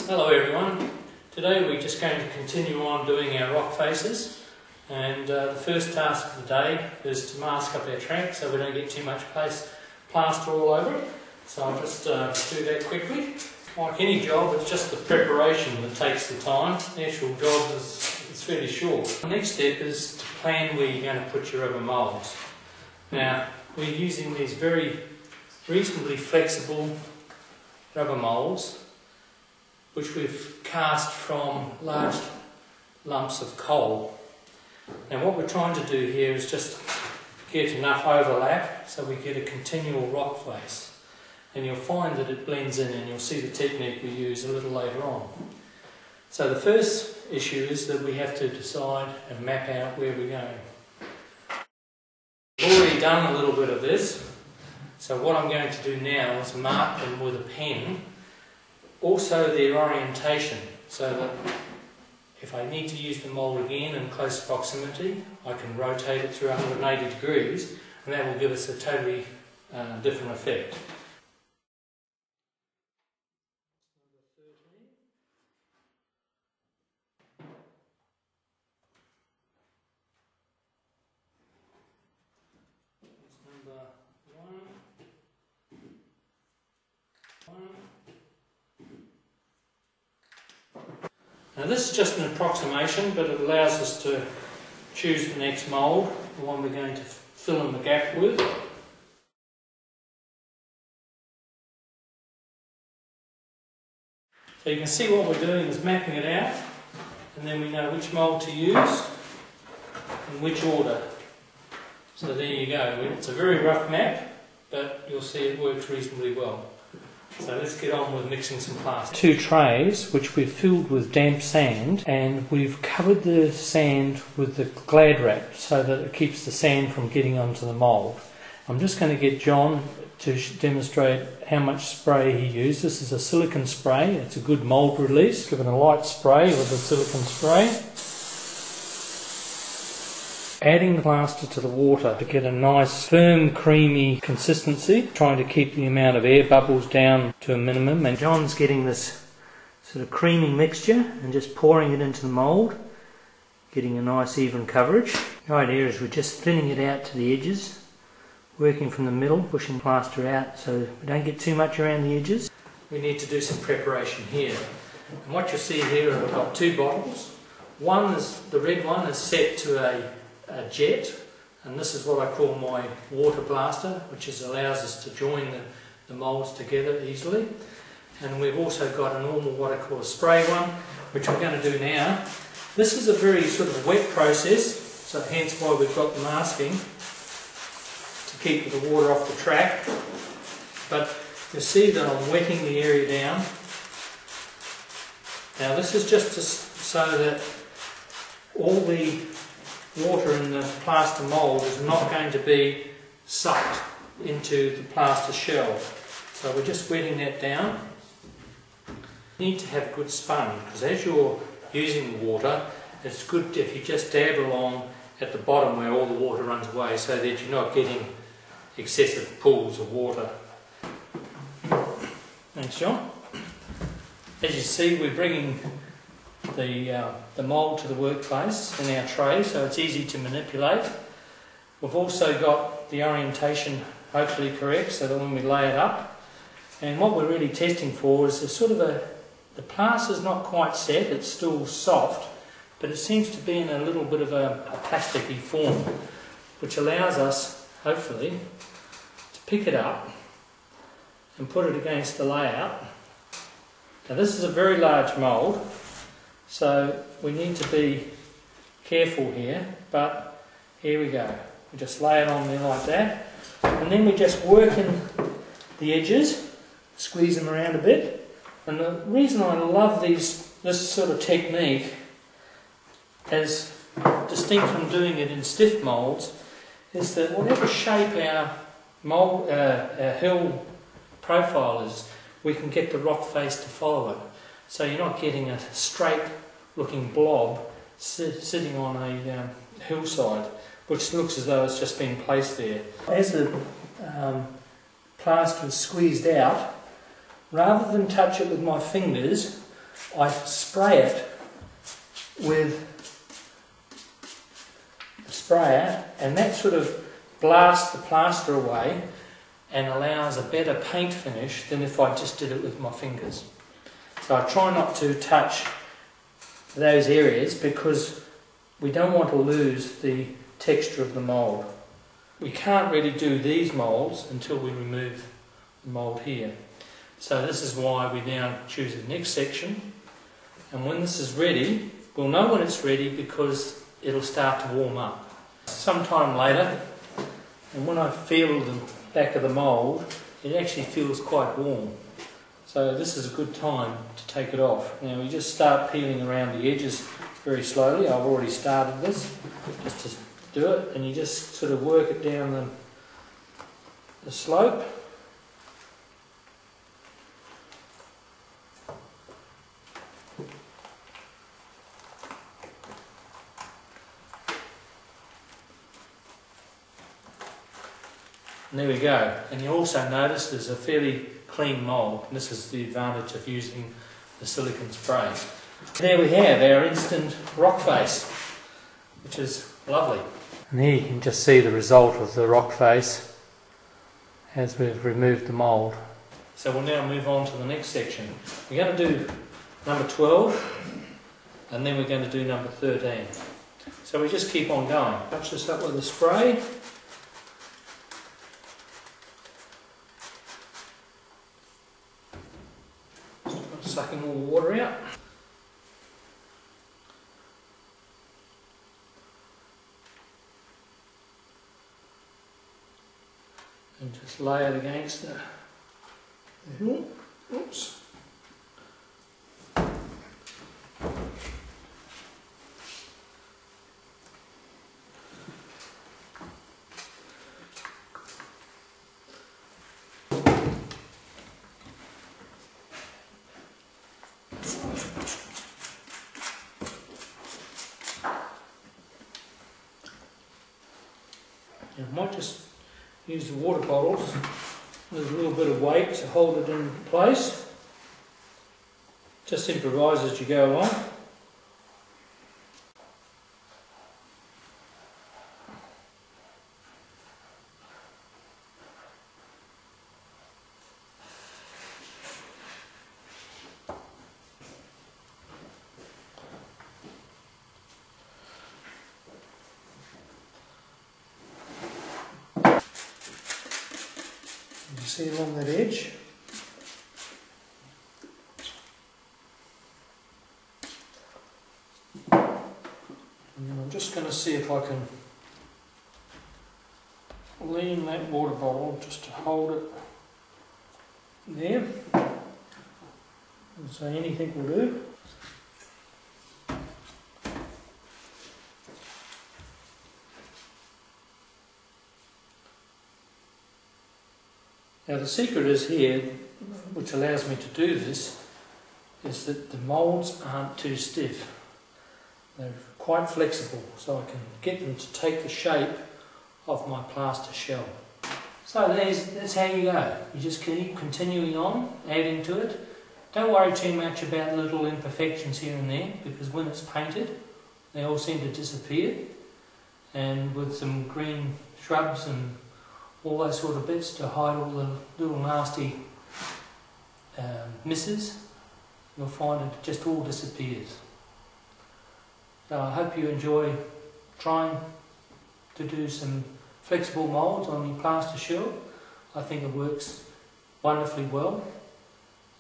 Hello everyone. Today we're just going to continue on doing our rock faces, and the first task of the day is to mask up our track so we don't get too much plaster all over it. So I'll just do that quickly. Like any job, it's just the preparation that takes the time. The actual job is fairly short. The next step is to plan where you're going to put your rubber moulds. Now we're using these very reasonably flexible rubber moulds, which we've cast from large lumps of coal. Now what we're trying to do here is just get enough overlap so we get a continual rock face, and you'll find that it blends in, and you'll see the technique we use a little later on. So the first issue is that we have to decide and map out where we're going. We've already done a little bit of this, so what I'm going to do now is mark them with a pen, also their orientation, so that if I need to use the mould again in close proximity, I can rotate it through 180 degrees, and that will give us a totally different effect. Number 1. Now this is just an approximation, but it allows us to choose the next mould, the one we're going to fill in the gap with. So you can see what we're doing is mapping it out, and then we know which mould to use in which order. So there you go. It's a very rough map, but you'll see it works reasonably well. So let's get on with mixing some plaster. 2 trays which we've filled with damp sand, and we've covered the sand with the Glad wrap so that it keeps the sand from getting onto the mould. I'm just going to get John to demonstrate how much spray he used. This is a silicone spray. It's a good mould release. Give it a light spray with the silicone spray. Adding the plaster to the water to get a nice firm creamy consistency, trying to keep the amount of air bubbles down to a minimum, and John's getting this sort of creamy mixture and just pouring it into the mould, getting a nice even coverage. The idea is we're just thinning it out to the edges, working from the middle, pushing plaster out so we don't get too much around the edges. We need to do some preparation here, and what you'll see here, I've got 2 bottles. One is, the red one is set to a jet, and this is what I call my water plaster, which allows us to join the moulds together easily. And we've also got a normal, what I call a spray one, which I'm going to do now. This is a very sort of wet process, so hence why we've got the masking to keep the water off the track. But you'll see that I'm wetting the area down. Now this is just so that all the water in the plaster mould is not going to be sucked into the plaster shell. So we're just wetting that down. You need to have good spun, because as you're using the water, it's good if you just dab along at the bottom where all the water runs away, so that you're not getting excessive pools of water. Thanks, John. As you see, we're bringing the mould to the workplace in our tray, so it's easy to manipulate. We've also got the orientation hopefully correct, so that when we lay it up, and what we're really testing for is the plaster's not quite set, it's still soft, but it seems to be in a little bit of a plasticky form, which allows us hopefully to pick it up and put it against the layout. Now this is a very large mould, so we need to be careful here, but here we go. We just lay it on there like that, and then we just work in the edges, squeeze them around a bit. And the reason I love this sort of technique, as distinct from doing it in stiff moulds, is that whatever shape our hill profile is, we can get the rock face to follow it. So you're not getting a straight looking blob sitting on a hillside, which looks as though it's just been placed there. As the plaster is squeezed out, rather than touch it with my fingers, I spray it with the sprayer, and that sort of blasts the plaster away and allows a better paint finish than if I just did it with my fingers. So I try not to touch those areas because we don't want to lose the texture of the mould. We can't really do these moulds until we remove the mould here. So this is why we now choose the next section, and when this is ready, we'll know when it's ready because it'll start to warm up. Sometime later, and when I feel the back of the mould, it actually feels quite warm. So this is a good time to take it off. Now we just start peeling around the edges very slowly. I've already started this, just to do it, and you just sort of work it down the slope. And there we go. And you also notice there's a fairly clean mould. This is the advantage of using the silicone spray. There we have our instant rock face, which is lovely. And here you can just see the result of the rock face as we've removed the mould. So we'll now move on to the next section. We're going to do number 12, and then we're going to do number 13. So we just keep on going. Touch this up with a spray. Sucking all the water out. And just lay it against the hill. Oops. I might just use the water bottles with a little bit of weight to hold it in place. Just improvise as you go along. You see along that edge. And then I'm just going to see if I can lean that water bottle just to hold it there. And so anything will do. Now the secret is here, which allows me to do this, is that the moulds aren't too stiff. They're quite flexible, so I can get them to take the shape of my plaster shell. So that's how you go. You just keep continuing on, adding to it. Don't worry too much about little imperfections here and there, because when it's painted, they all seem to disappear. And with some green shrubs and all those sort of bits to hide all the little nasty misses, you'll find it just all disappears. So I hope you enjoy trying to do some flexible moulds on your plaster shell. I think it works wonderfully well,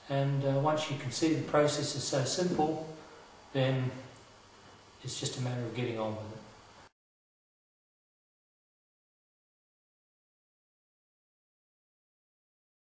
and once you can see the process is so simple, then it's just a matter of getting on with it.